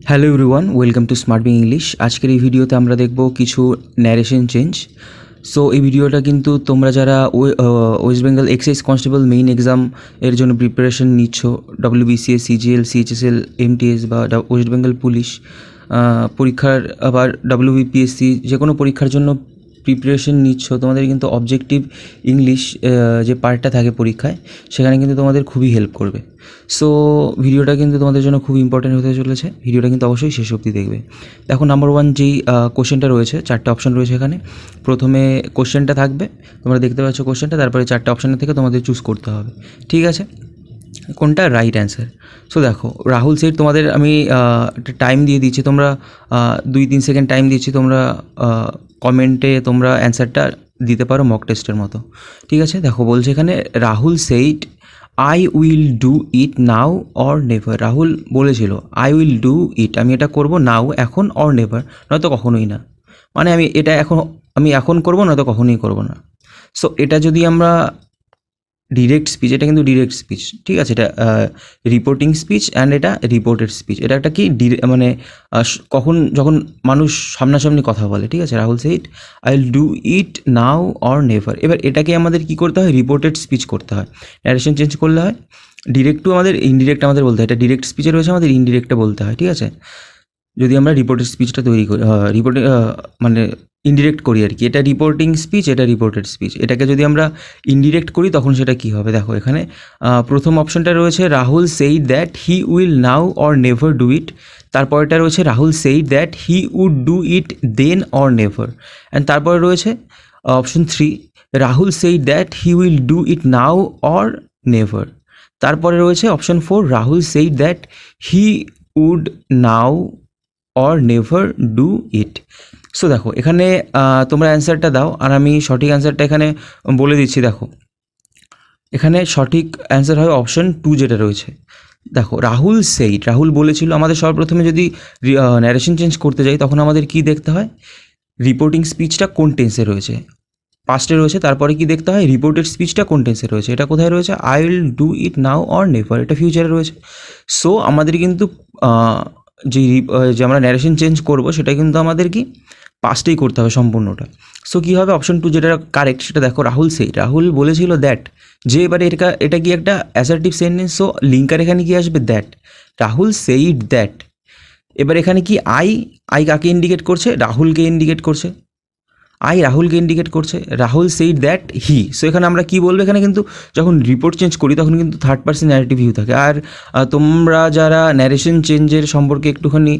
Hello everyone, welcome to smart being English. আজকের এই ভিডিওতে আমরা দেখব কিছু ন্যারেশন চেঞ্জ। সো এই ভিডিওটা কিন্তু তোমরা যারা West Bengal excise constable main exam এর জন্য প্রিপারেশন নিচ্ছ, ডব্লিউবিসিএস, সিজিএল, সিএইচএসএল, এমটিএস বা ওয়েস্ট বেঙ্গল পুলিশ পরীক্ষার, আবার ডব্লিউবিপিএসসি যে কোনো পরীক্ষার জন্য প্রিপারেশন নিচ্ছ, তোমাদের কিন্তু অবজেক্টিভ ইংলিশ যে পার্টটা থাকে পরীক্ষায়, সেখানে কিন্তু তোমাদের খুবই হেল্প করবে। সো ভিডিওটা কিন্তু তোমাদের জন্য খুব ইম্পর্টেন্ট হতে চলেছে। ভিডিওটা কিন্তু অবশ্যই শেষ অবধি দেখবে। দেখো, নাম্বার ওয়ান যেই কোশ্চেনটা রয়েছে, চারটে অপশান রয়েছে এখানে। প্রথমে কোশ্চেনটা থাকবে, তোমরা দেখতে পাচ্ছ কোশ্চেনটা, তারপরে চারটে অপশানের থেকে তোমাদের চুজ করতে হবে, ঠিক আছে, কোনটা রাইট অ্যান্সার। সো দেখো, রাহুল সেট, তোমাদের আমি একটা টাইম দিয়ে দিচ্ছি, তোমরা 2-3 সেকেন্ড টাইম দিচ্ছি, তোমরা কমেন্টে তোমরা অ্যান্সারটা দিতে পারো মক টেস্টের মতো, ঠিক আছে। দেখো বলছে এখানে, Rahul said I will do it now or never. Rahul বলেছিল আই উইল ডু ইট, আমি এটা করব নাও, এখন, অর নেভার, নয়তো কখনোই না। মানে আমি এখন করব, নয়তো কখনোই করব না। সো এটা যদি আমরা ডিরেক্ট স্পিচ, এটা কিন্তু ডিরেক্ট স্পিচ, ঠিক আছে, এটা রিপোর্টিং স্পিচ অ্যান্ড এটা রিপোর্টেড স্পিচ। এটা একটা কি মানে কখন যখন মানুষ সামনাসামনি কথা বলে, ঠিক আছে। Rahul said I will do it now or never. এবার এটাকে আমাদের কি করতে হয়, রিপোর্টেড স্পিচ করতে হয়, ন্যারেশন চেঞ্জ করলে হয়। ডিরেক্টও আমাদের, ইনডিরেক্ট আমাদের বলতে হয়, এটা ডিরেক্ট স্পিচে রয়েছে, আমাদের ইনডিরেক্টটা বলতে হয়, ঠিক আছে, যদি আমরা রিপোর্টেড স্পিচটা তৈরি করি, মানে ইনডিরেক্ট করি আর কি। এটা রিপোর্টিং স্পিচ, এটা রিপোর্টেড স্পিচ। এটাকে যদি আমরা ইনডিরেক্ট করি তখন সেটা কি হবে, দেখো এখানে প্রথম অপশনটা রয়েছে Rahul said that he will now or never do it. তারপরেটা রয়েছে Rahul said that he would do it then or never. And তারপরে রয়েছে option 3, Rahul said that he will do it now or never. তারপরে রয়েছে option 4, Rahul said that he would now or never do it. So দেখো এখানে তোমরা অ্যান্সারটা দাও, আর আমি সঠিক অ্যান্সারটা এখানে বলে দিচ্ছি। দেখো এখানে সঠিক অ্যান্সার হবে অপশন 2 যেটা রয়েছে। দেখো, রাহুল সেইড, রাহুল বলেছিল। আমাদের সর্বপ্রথমে যদি ন্যারেশন চেঞ্জ করতে যাই তখন আমাদের কি দেখতে হয়, রিপোর্টিং স্পিচটা কোন টেন্সে রয়েছে, পাস্টে রয়েছে। তারপরে কি দেখতে হয়, রিপোর্টেড স্পিচটা কোন টেন্সে রয়েছে, এটা কোথায় রয়েছে, I will do it now or never, এটা ফিউচারে রয়েছে। সো আমাদের কিন্তু যে আমরা ন্যারেশন চেঞ্জ করব সেটা কিন্তু আমাদের কি পাস্টেই করতে হবে সম্পূর্ণটা। সো কী হবে, অপশন 2 যেটা কারেক্ট সেটা দেখো, রাহুল সেই, রাহুল বলেছিল দ্যাট, যে এবারে এটা কি একটা অ্যাসার্টিভ সেন্টেন্স, সো লিঙ্কার এখানে কি আসবে, দ্যাট, রাহুল সেইড দ্যাট। এবার এখানে কি আই কাকে ইন্ডিকেট করছে, রাহুলকে ইন্ডিকেট করছে, আই রাহুলকে ইন্ডিকেট করছে, Rahul said that he. So এখানে আমরা কি বলবো, এখানে কিন্তু যখন রিপোর্ট চেঞ্জ করি তখন কিন্তু থার্ড পার্সন ন্যারেটিভ ভিউ থাকে। আর তোমরা যারা ন্যারেশন চেঞ্জের সম্পর্কে একটুখানি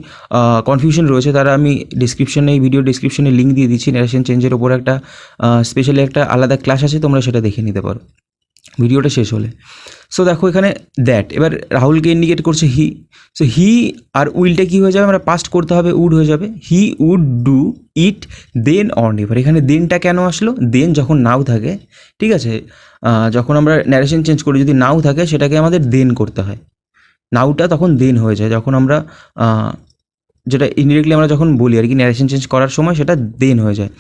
কনফিউশন রয়েছে, তারা আমি ডিসক্রিপশনে, এই ভিডিও ডিসক্রিপশনে লিঙ্ক দিয়ে দিচ্ছি, ন্যারেশন চেঞ্জের ওপর একটা স্পেশালি একটা আলাদা ক্লাস আছে, তোমরা সেটা দেখে নিতে পারো ভিডিওটা শেষ হলে। সো দেখো এখানে দ্যাট, এবার রাহুলকে ইন্ডিকেট করছে হি। সো হি আর উইলটা কী হয়ে যাবে, আমরা পাস্ট করতে হবে, উড হয়ে যাবে, he would do it then or never. এখানে দেনটা কেন আসলো, দেন যখন নাও থাকে, ঠিক আছে, যখন আমরা ন্যারেশন চেঞ্জ করি যদি নাও থাকে সেটাকে আমাদের দেন করতে হয়, নাওটা তখন দেন হয়ে যায় যখন আমরা যেটা ইনডিরেক্টলি আমরা যখন বলি আর কি, ন্যারেশন চেঞ্জ করার সময় সেটা দেন হয়ে যায়।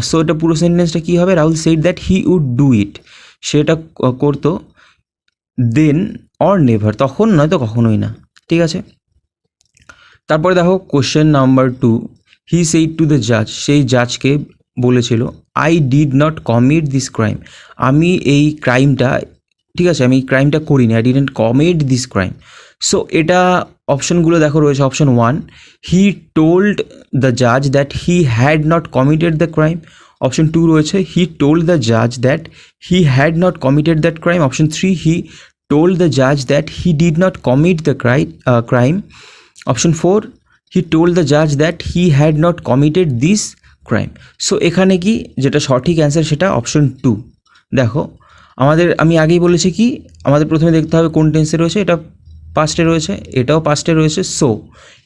সো এটা পুরো সেন্টেন্সটা কী হবে, Rahul said that he would do it, সেটা করতো দেন অর নেভার, তখন নয়তো কখনোই না, ঠিক আছে। তারপরে দেখো question number 2, he said to the জাজ, সেই জাজকে বলেছিল I did not commit this crime, আমি এই ক্রাইমটা, ঠিক আছে, আমি এই ক্রাইমটা করিনি, I didn't commit this crime. So এটা অপশনগুলো দেখো রয়েছে, অপশন 1, হি টোল্ড দ্য জাজ that he had not committed the crime. Option 2 রয়েছে, হি টোল্ড দ্য জাজ that he had not committed that crime. Option 3, he told the judge that he did not commit the crime. Option 4, he told the judge that he had not committed this crime. So এখানে কি যেটা সঠিক answer সেটা option 2। দেখো আমি আগেই বলেছি কি, আমাদের প্রথমে দেখতে হবে কোন টেন্সে রয়েছে, এটা পাস্টে রয়েছে, এটাও পাস্টে রয়েছে। সো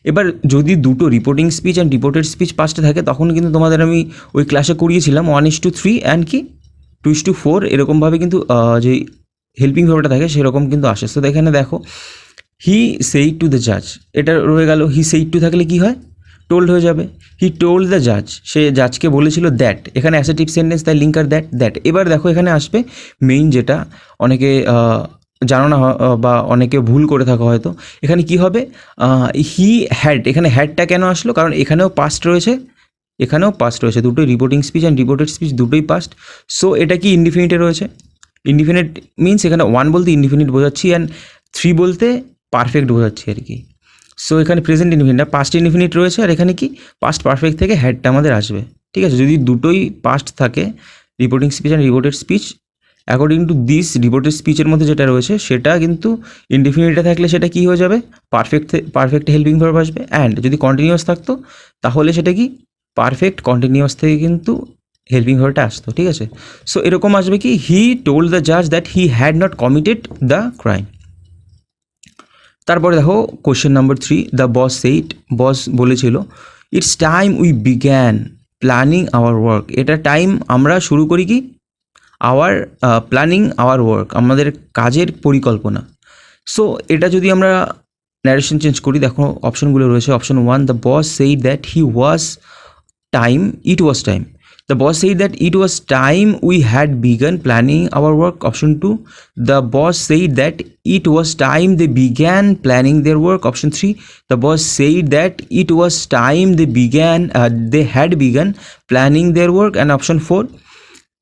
এবার যদি দুটো reporting speech and reported speech পাস্টে থাকে তখন কিন্তু তোমাদের আমি ওই ক্লাসে করিয়েছিলাম 1:3 অ্যান্ড কি 2:4, এরকমভাবে কিন্তু যে হেল্পিং ভার্বটা থাকে সেরকম কিন্তু আসে। তো এখানে দেখো, হি সেইড টু দ্য জাজ, এটা রয়ে গেল, হি সেইড টু থাকলে কি হয়, টোল্ড হয়ে যাবে, হি টোল্ড দ্য জাজ, সে জাজকে বলেছিল দ্যাট, এখানে অ্যাসার্টিভ সেন্টেন্স, তাই লিঙ্কার দ্যাট। এবার দেখো এখানে আসবে মেইন, যেটা অনেকে জানো না বা অনেকে ভুল করে থাকো হয়তো। এখানে কি হবে, হি হ্যাড, এখানে হ্যাডটা কেন আসলো, কারণ এখানেও পাস্ট রয়েছে, এখানেও পাস্ট রয়েছে, দুটোই reporting speech and reported speech দুটোই পাস্ট। সো এটা কি ইনডিফিনিটে রয়েছে। ইনডিফিনিট মিনস এখানে 1 বলতে ইনডিফিনিট বোঝাচ্ছি অ্যান্ড 3 বলতে পারফেক্ট বোঝাচ্ছি আর কি। সো এখানে প্রেজেন্ট ইনডিফিনিট, পাস্ট ইনডিফিনিট রয়েছে, আর এখানে কি পাস্ট পারফেক্ট থেকে হ্যাডটা আমাদের আসবে। ঠিক আছে, যদি দুটোই পাস্ট থাকে reporting speech and reported speech, according to this reported স্পিচের মধ্যে যেটা রয়েছে সেটা কিন্তু ইনডিফিনিটে থাকলে সেটা কি হয়ে যাবে, পারফেক্ট হেল্পিং ভার্ব আসবে। অ্যান্ড যদি কন্টিনিউয়াস থাকতো তাহলে সেটা কি পারফেক্ট কন্টিনিউয়াস থেকে কিন্তু হেল্পিং ভার্বটা আসতো। ঠিক আছে, সো এরকম আসবে কি, হি টোল্ড দ্য জাজ that he had not committed the crime. তারপরে দেখো question number 3, the boss said, boss বলেছিল it's time we began planning our work, এটা টাইম আমরা শুরু করি কি আওয়ার প্ল্যানিং আওয়ার ওয়ার্ক, আমাদের কাজের পরিকল্পনা। সো এটা যদি আমরা ন্যারেশন চেঞ্জ করি, দেখো অপশনগুলো রয়েছে। Option 1, the boss said that he was time, it was time, the boss said that it was time we had begun planning our work. Option 2, the boss said that it was time they began planning their work. Option 3, the boss said that it was time they had begun planning their work. And option 4,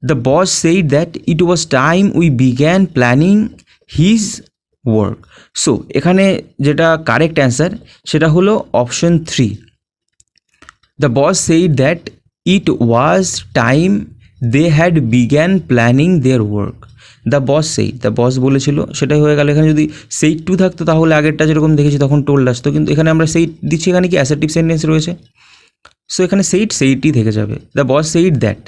the boss said that it was time we began planning his work. So এখানে যেটা correct answer সেটা হলো option 3, the boss said that it was time they had began planning their work. The boss said, the boss বলেছিল সেটাই হয়ে গেল। এখানে যদি সেইড টু থাকতো তাহলে আগেরটা যেরকম দেখেছি তখন টোল্ড আসতো, কিন্তু এখানে আমরা সেইড দিচ্ছি, এখানে কি অ্যাসার্টিভ সেন্টেন্স রয়েছে, সো এখানে সেইডই থেকে যাবে। The boss said that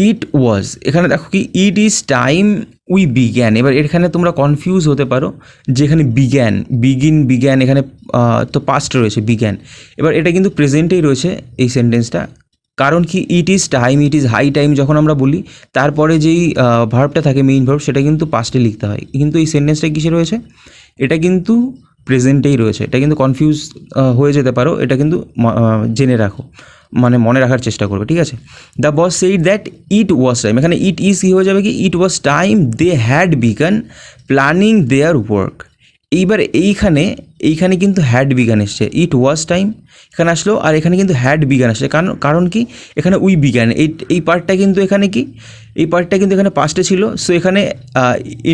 it was, এখানে দেখো কি it is time we began. এবার এখানে তোমরা কনফিউজ হতে পারো যে এখানে বিগ্যান এখানে তো পাস্ট রয়েছে বিগ্যান, এবার এটা কিন্তু প্রেজেন্টেই রয়েছে এই সেন্টেন্সটা। কারণ কি it is time, it is high time যখন আমরা বলি তারপরে যেই ভার্বটা থাকে মেইন ভার্ব সেটা কিন্তু পাস্টে লিখতে হয়, কিন্তু এই সেন্টেন্সটা কিসে রয়েছে, এটা কিন্তু প্রেজেন্টেই রয়েছে। এটা কিন্তু কনফিউজ হয়ে যেতে পারো, এটা কিন্তু জেনে রাখো, মানে মনে রাখার চেষ্টা করবে। ঠিক আছে, the boss said that it was time, এখানে ইট ইজ কী হয়ে যাবে কি it was time they had began planning their work. এইবার এইখানে কিন্তু হ্যাড বিগান এসছে, ইট ওয়াজ টাইম এখানে আসলো, আর এখানে কিন্তু হ্যাড বিগান আসছে। কারণ কি এখানে উই বিগান, এই পার্টটা কিন্তু এখানে কি এই পার্টটা কিন্তু এখানে পাস্টে ছিল, সো এখানে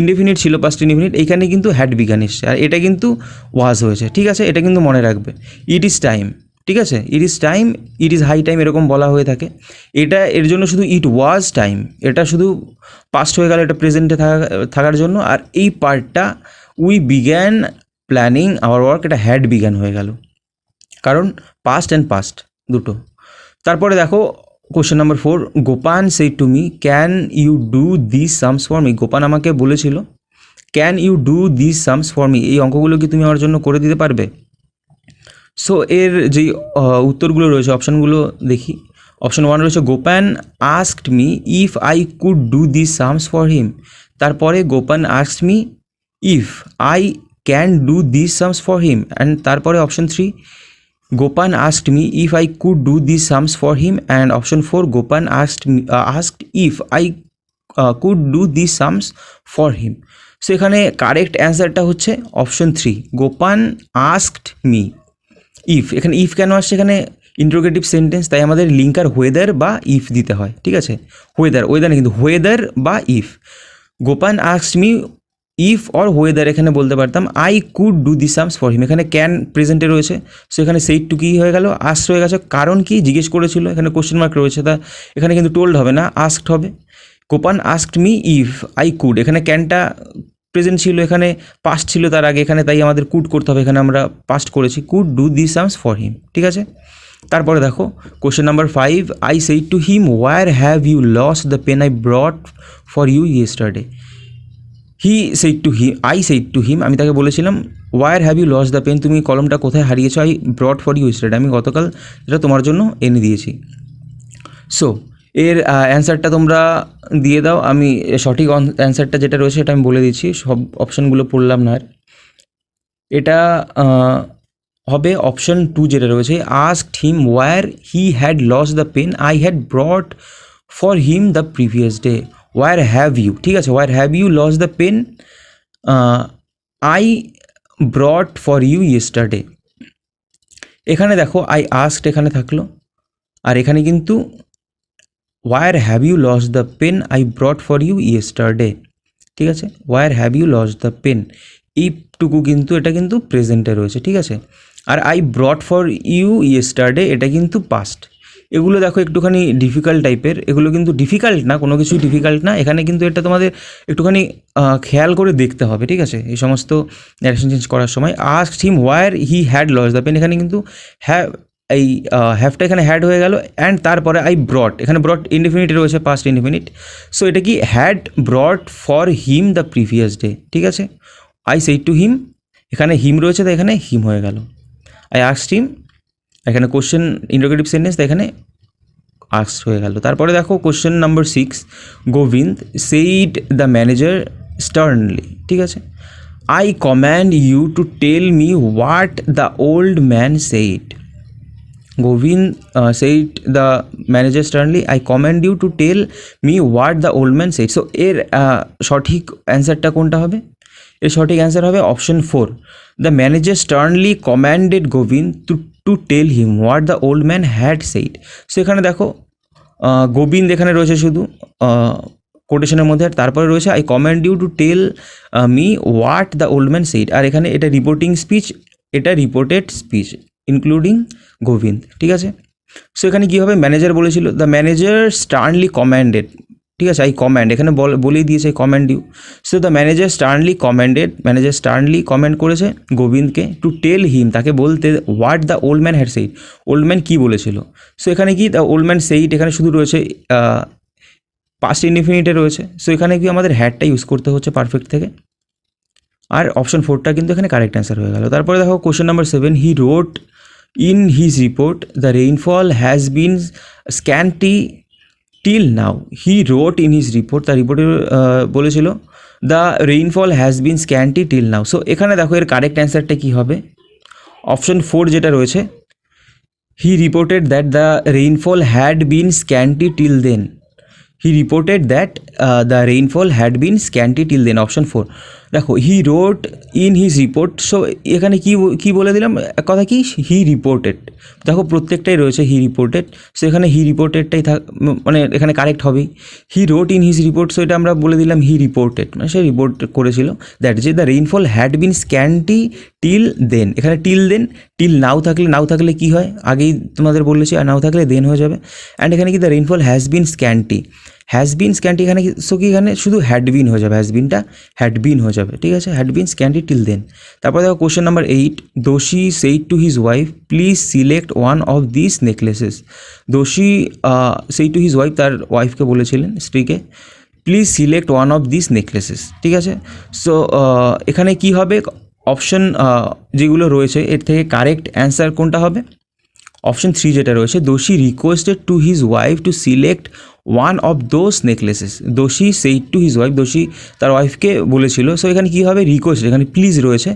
ইনডিফিনিট ছিল পাস্ট ইনডিফিনিট, এইখানে কিন্তু হ্যাড বিগান এসছে, আর এটা কিন্তু ওয়াজ হয়েছে। ঠিক আছে, এটা কিন্তু মনে রাখবে, ইট ইজ টাইম। ঠিক আছে, it is time, it is high time এরকম বলা হয়ে থাকে। এটা এর জন্য শুধু ইট ওয়াজ টাইম, এটা শুধু পাস্ট হয়ে গেল, এটা প্রেজেন্টে থাকার জন্য। আর এই পার্টটা we began planning our work, এটা হ্যাড বিগ্যান হয়ে গেল, কারণ পাস্ট অ্যান্ড পাস্ট দুটো। তারপরে দেখো question number 4, Gopan said to me can you do this sums for me, Gopan আমাকে বলেছিল can you do this sums for me, এই অঙ্কগুলো কি তুমি আমার জন্য করে দিতে পারবে। সো এর যেই উত্তরগুলো রয়েছে অপশানগুলো দেখি। অপশান 1 রয়েছে Gopan asked me if I could do this sums for him, তারপরে Gopan asked me if I can do this sums for him, and তারপরে option 3, Gopan asked me if I could do this sums for him, and option 4, Gopan asked if I could do this sums for him. So এখানে correct অ্যান্সারটা হচ্ছে option 3, Gopan asked me if. এখানে if কেন আসছে, এখানে interrogative sentence, তাই আমাদের linker whether বা ইফ দিতে হয়। ঠিক আছে, ওয়েদার না, কিন্তু হোয়েদার বা if. Gopan asked me if or whether এখানে বলতে পারতাম I could do this sums for him, এখানে ক্যান প্রেজেন্টে রয়েছে, সো এখানে সেইড টু কী হয়ে গেল, আস্কড হয়ে গেছে। কারণ কি জিজ্ঞেস করেছিল, এখানে কোশ্চেন মার্ক রয়েছে, তা এখানে কিন্তু টোল্ড হবে না, আস্কড হবে। Gopan asked me if I could, এখানে ক্যানটা প্রেজেন্ট ছিল, এখানে পাস্ট ছিল তার আগে, এখানে তাই আমাদের কুড করতে হবে, এখানে আমরা পাস্ট করেছি, could do this sums for him. ঠিক আছে, তারপরে দেখো question number 5, I said to him where have you lost the pen I brought for you yesterday. I said to him, আমি তাকে বলেছিলাম where have you lost the pen, তুমি কলমটা কোথায় হারিয়েছো, I brought for you yesterday, আমি গতকাল যেটা তোমার জন্য এনে দিয়েছি। সো এর অ্যান্সারটা তোমরা দিয়ে দাও, আমি সঠিক অ্যান্সারটা যেটা রয়েছে এটা আমি বলে দিচ্ছি, সব অপশানগুলো পড়লাম না আর। এটা হবে অপশান 2 যেটা রয়েছে, asked him where he had lost the pen I had brought for him the previous day. Where have you, ঠিক আছে, where have you lost the pen I brought for you yesterday. এখানে দেখো I asked এখানে থাকলো, আর এখানে কিন্তু where have you lost the pen I brought for you yesterday, ঠিক আছে, where have you lost the pen এইটুকু কিন্তু এটা কিন্তু প্রেজেন্টে রয়েছে, ঠিক আছে। আর I brought for you yesterday এটা কিন্তু পাস্ট। এগুলো দেখো একটুখানি ডিফিকাল্ট টাইপের, এগুলো কিন্তু ডিফিকাল্ট না, কোনো কিছুই ডিফিকাল্ট না এখানে, কিন্তু এটা তোমাদের একটুখানি খেয়াল করে দেখতে হবে, ঠিক আছে, এই সমস্ত ন্যারেশন চেঞ্জ করার সময়। Asked him where he had lost the pen, এখানে কিন্তু এই হ্যাভটা এখানে হ্যাড হয়ে গেল, অ্যান্ড তারপরে আই ব্রট, এখানে ব্রট ইনডিফিনিট রয়েছে, পাস্ট ইনডিফিনিট। সো এটা কি had brought for him the previous day, ঠিক আছে। আই সেড টু হিম, এখানে হিম রয়েছে তাই এখানে হিম হয়ে গেল। আই আস্কড হিম, এখানে কোশ্চেন ইন্টারোগেটিভ সেন্টেন্স, তাই এখানে আস্কড হয়ে গেল। তারপরে দেখো question number 6, Gobinda said the manager sternly, ঠিক আছে। I command you to tell me what the old man said. Gobinda said the manager sternly, I command you to tell me what the old man said. So এর সঠিক অ্যান্সারটা কোনটা হবে? এর সঠিক answer হবে option 4, the manager sternly commanded Gobinda to tell him what the old man had said. So এখানে দেখো গোবিন্দ এখানে রয়েছে শুধু কোটেশনের মধ্যে, আর তারপরে রয়েছে I command you to tell me what the old man said. আর এখানে এটা রিপোর্টিং স্পিচ, এটা রিপোর্টেড স্পিচ ইনক্লুডিং গোবিন্দ, ঠিক আছে। সো এখানে কী হবে, ম্যানেজার বলেছিল দ্য ম্যানেজার স্টার্নলি কম্যান্ডেড, ঠিক আছে, আই কম্যান্ড এখানে বলেই দিয়েছে command you. So the manager sternly commanded, manager sternly command করেছে গোবিন্দকে টু টেল হিম, তাকে বলতে what the old man had said, old man কী বলেছিল। সো এখানে কি দ্য ওল্ড ম্যান সেইড এখানে শুধু রয়েছে পাস্ট ইনডিফিনিটে রয়েছে। সো এখানে কি আমাদের হ্যাডটা ইউজ করতে হচ্ছে পারফেক্ট থেকে, আর অপশন 4টা কিন্তু এখানে কারেক্ট অ্যান্সার হয়ে গেল। তারপরে দেখো question number 7, he wrote in his report the rainfall has been scanty till now. He wrote in his report, তার রিপোর্টে বলেছিল the rainfall has been scanty till now. So এখানে দেখো এর কারেক্ট অ্যান্সারটা কী হবে, অপশন 4 যেটা রয়েছে, he reported that the rainfall had been scanty till then. He reported that the rainfall had been scanty till then, option 4। দেখো he wrote in his report, so এখানে কী বলে দিলাম কথা, কি হি রিপোর্টেড, দেখো প্রত্যেকটাই রয়েছে হি রিপোর্টেড। সো এখানে হি রিপোর্টেডটাই মানে এখানে কারেক্ট হবেই। He wrote in his report, so এটা আমরা বলে দিলাম হি রিপোর্টেড, মানে সে রিপোর্ট করেছিল দ্যাট যে the rainfall had been scanty till then. এখানে টিল দেন, টিল নাও থাকলে কী হয় আগেই তোমাদের বলেছি, আর নাও থাকলে দেন হয়ে যাবে। অ্যান্ড এখানে কি the rainfall has been scanty, has been scanty এখানে সো কি এখানে শুধু হ্যাড বিন হয়ে যাবে, হ্যাজ বিনটা হ্যাড বিন হয়ে যাবে, ঠিক আছে, had been scanty till then. তারপর দেখো question number 8, Doshi said to his wife please select one of this necklaces. Doshi said to his wife, তার ওয়াইফকে বলেছিলেন, স্ত্রীকে, please select one of this necklaces, ঠিক আছে। সো এখানে কি হবে, অপশন যেগুলো রয়েছে এর থেকে কারেক্ট অ্যান্সার কোনটা হবে, অপশন 3 যেটা রয়েছে, Doshi requested to his wife to select one of those necklaces. Doshi said to his wife, দোষী তার ওয়াইফকে বলেছিল। সো এখানে কী হবে, রিকোয়েস্ট, এখানে প্লিজ রয়েছে,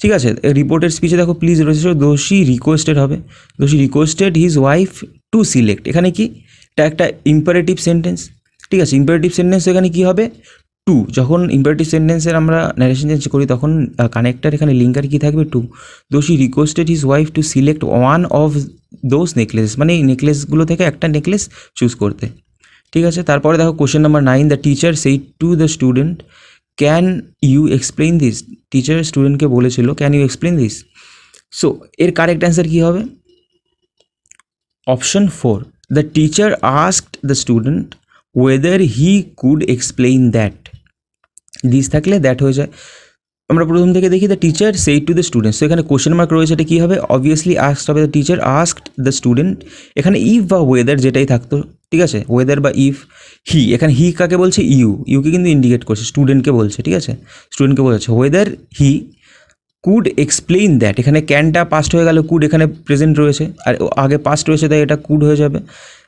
ঠিক আছে, রিপোর্টের স্পিচে দেখো প্লিজ রয়েছে, সো দোষী রিকোয়েস্টেড হবে, Doshi requested his wife to select. এখানে কি এটা একটা ইম্পারেটিভ সেন্টেন্স, ঠিক আছে, ইম্পারেটিভ সেন্টেন্স এখানে কী হবে, টু। যখন ইম্পারেটিভ সেন্টেন্সের আমরা ন্যারেশন চেঞ্জ করি তখন কানেক্টার এখানে লিঙ্কার কী থাকবে, to. Doshi requested his wife to select one of those necklace, মানে এই নেকলেসগুলো থেকে একটা নেকলেস চুজ করতে, ঠিক আছে। তারপরে দেখো question number 9, the teacher said to the student can you explain this. Teacher স্টুডেন্টকে বলেছিল can you explain this. So এর কারেক্ট অ্যান্সার কী হবে, option 4, the teacher asked the student whether he could explain that. This থাকলে that হয়ে যায়। আমরা প্রথম থেকে দেখি, the teacher said to the student, so এখানে কোশ্চেন মার্ক রয়েছে, এটা কী হবে, অবভিয়াসলি আস্কড হবে, the teacher asked the student. এখানে ইফ বা ওয়েদার যেটাই থাকতো, ঠিক আছে, ওয়েদার বা ইফ। হি, এখানে হি কাকে বলছে, ইউকে কিন্তু ইন্ডিকেট করছে, স্টুডেন্টকে বলছে, ঠিক আছে, স্টুডেন্টকে বলছে weather he could explain that. এখানে ক্যানটা পাস্ট হয়ে গেল, কুড এখানে প্রেজেন্ট রয়েছে, আর আগে পাস্ট রয়েছে তাই এটা কুড হয়ে যাবে।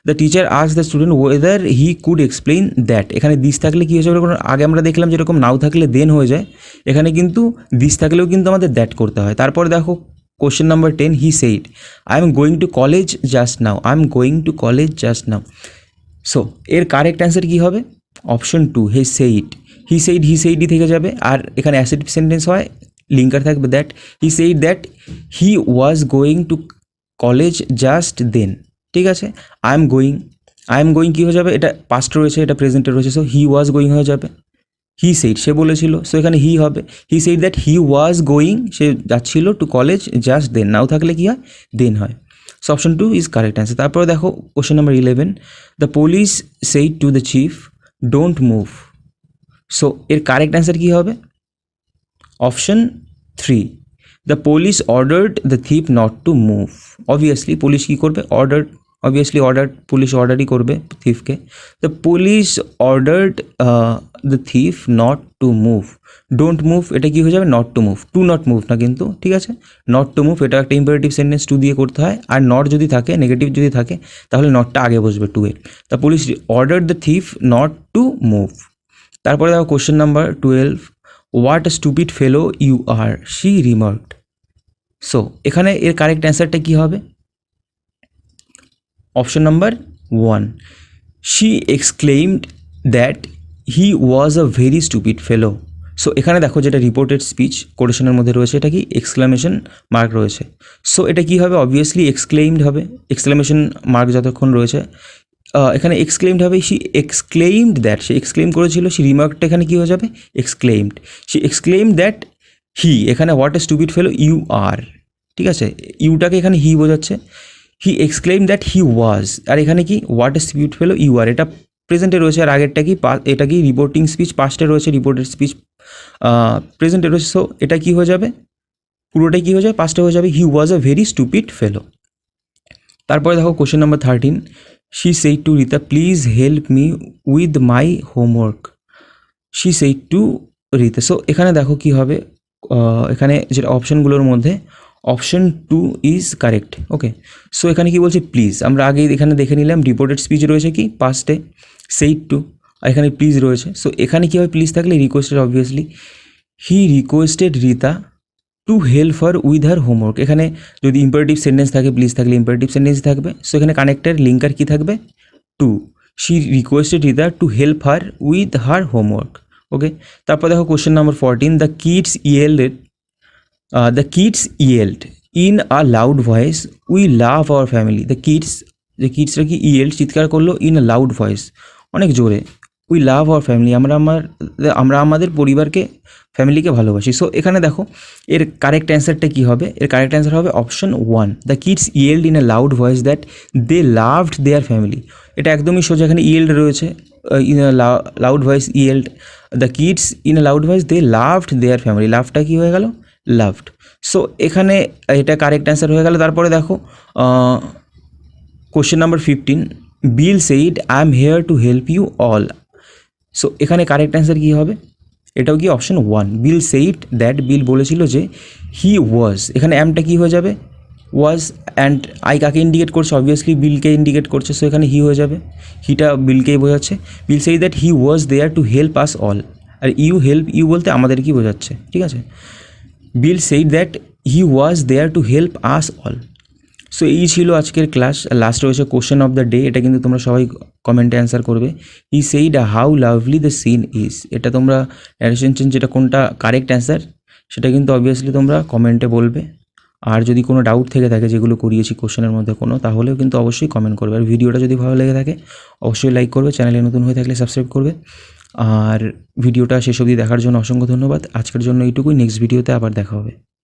The teacher asked the student whether he could explain that. এখানে দিস থাকলে কী হয়ে যাবে, আগে আমরা দেখলাম যেরকম নাও থাকলে দেন হয়ে যায়, এখানে কিন্তু দিস থাকলেও কিন্তু আমাদের দ্যাট করতে হয়। তারপর দেখো question number 10, he said I am going to college just now. I am going to college just now. So এর কারেক্ট অ্যান্সার কী হবে, অপশন 2 হি সেইডই থেকে যাবে, আর এখানে অ্যাসেটিভ সেন্টেন্স হয়, লিঙ্কার থাকবে that he was going to college just then. ঠিক আছে, আই এম গোয়িং কী হয়ে যাবে, এটা পাস্ট রয়েছে, এটা প্রেজেন্টে রয়েছে, সো হি ওয়াজ গোয়িং হয়ে যাবে। হি সেইড, সে বলেছিল, সো এখানে হি হবে। He said that he was going, সে যাচ্ছিল to college just then, now থাকলে কী হয়, দেন হয়। So option 2 is correct answer. তারপরে দেখো question number 11, the police said to the chief don't move. So এর কারেক্ট অ্যান্সার কী হবে, option 3, the police ordered the thief not to move. Obviously police কী করবে, পুলিশ অর্ডারই করবে থিফকে। The police ordered the thief not to move, don't move এটা কী হয়ে যাবে, not to move, to not move না কিন্তু, ঠিক আছে, নট টু মুভ এটা একটা ইম্পারেটিভ সেন্টেন্স টু দিয়ে করতে হয়, আর নট যদি থাকে, নেগেটিভ যদি থাকে, তাহলে নটটা আগে বসবে টু এর। The police ordered the thief not to move. তারপরে দেখো question number 12, what a stupid fellow you are, she remarked. So এখানে এর কারেক্ট অ্যান্সারটা কী হবে, option number 1, she exclaimed that he was a very stupid fellow. So এখানে দেখো যেটা রিপোর্টেড স্পিচ কোটেশনের মধ্যে রয়েছে, এটা কি এক্সক্লামেশন মার্ক রয়েছে, সো এটা কী হবে, অবভিয়াসলি এক্সক্লেইমড হবে, এক্সক্লামেশন মার্ক যতক্ষণ রয়েছে এখানে এক্সক্লেইমড হবে, শি এক্সক্লেইমড দ্যাট, সে এক্সক্লেইম করেছিল, সে রিমার্কটা এখানে কী হয়ে যাবে, exclaimed, she exclaimed that he, এখানে what a stupid fellow you are, ঠিক আছে, ইউটাকে এখানে হি বোঝাচ্ছে, হি এক্সক্লেইমড দ্যাট হি ওয়াজ, আর এখানে কি what a stupid fellow you are, এটা প্রেজেন্টে রয়েছে, আর আগেরটা কি এটা কি রিপোর্টিং স্পিচ পাস্টে রয়েছে, রিপোর্টেড স্পিচ প্রেজেন্টে রয়েছে, সো এটা কী হয়ে যাবে, পুরোটাই কী হয়ে যাবে, পাস্টে হয়ে যাবে, হি ওয়াজ আ ভেরি স্টুপিড ফেলো। তারপরে দেখো question number 13, she said to Rita please help me with my homework. She said to Rita, so এখানে দেখো কী হবে, এখানে যেটা অপশানগুলোর মধ্যে option 2 is correct. Okay, so এখানে কি বলছে, প্লিজ, আমরা আগে এখানে দেখে নিলাম রিপোর্টেড স্পিচ রয়েছে কি পাস্টে, সেইড টু, আর এখানে প্লিজ রয়েছে, সো এখানে কী হবে, প্লিজ থাকলে requested, obviously he requested Rita to help her with her homework. এখানে যদি ইম্পারেটিভ সেন্টেন্স থাকে, প্লিজ থাকলে ইম্পারেটিভ সেন্টেন্স থাকবে, সো এখানে কানেক্টেড লিঙ্কার কী থাকবে, to, she requested Rita to help her with her homework. Okay, তারপর দেখো question number 14, the kids yelled in a loud voice we love our family. যে কিডসরা কি ইয়েল্ড, চিৎকার করলো, ইন আ লাউড ভয়েস, অনেক জোরে, উই লাভ আওয়ার ফ্যামিলি, আমরা আমাদের পরিবারকে, ফ্যামিলিকে ভালোবাসি। সো এখানে দেখো এর কারেক্ট অ্যান্সারটা কী হবে, এর কারেক্ট অ্যান্সার হবে option 1, the kids yelled in a loud voice that they loved their family. এটা একদমই সোজা, এখানে ইয়েল্ড রয়েছে, in a loud voice yelled, the kids in a loud voice they loved their family, লাভটা কী হয়ে গেল, লাভড। সো এখানে এটা কারেক্ট অ্যান্সার হয়ে গেল। তারপরে দেখো question number 15, Bill said I am here to help you all. So এখানে কারেক্ট অ্যান্সার কী হবে, এটাও কি option 1, Bill said that, Bill বলেছিল যে হি ওয়াজ, এখানে অ্যামটা কী হয়ে যাবে, ওয়াজ, অ্যান্ড আই কাকে ইন্ডিকেট করছে, অবভিয়াসলি বিলকে ইন্ডিকেট করছে, সো এখানে হি হয়ে যাবে, হিটা বিলকেই বোঝাচ্ছে, Bill said that he was there to help us all, আর ইউ বলতে আমাদের কি বোঝাচ্ছে, ঠিক আছে, Bill said that he was there to help us all. So এই ছিল আজকের ক্লাস। লাস্ট রয়েছে কোশ্চেন অফ দ্য ডে, এটা কিন্তু তোমরা সবাই কমেন্টে অ্যান্সার করবে। He said how lovely the scene is, এটা তোমরা ন্যারেশন চেঞ্জ, যেটা কোনটা কারেক্ট অ্যান্সার সেটা কিন্তু অবভিয়াসলি তোমরা কমেন্টে বলবে। আর যদি কোনো ডাউট থেকে থাকে যেগুলো করিয়েছি কোশ্চেনের মধ্যে কোনো, তাহলেও কিন্তু অবশ্যই কমেন্ট করবে। আর ভিডিওটা যদি ভালো লেগে থাকে অবশ্যই লাইক করবে, চ্যানেলে নতুন হয়ে থাকলে সাবস্ক্রাইব করবে। আর ভিডিওটা শেষ অবধি দেখার জন্য অসংখ্য ধন্যবাদ। আজকের জন্য এইটুকুই, নেক্সট ভিডিওতে আবার দেখা হবে।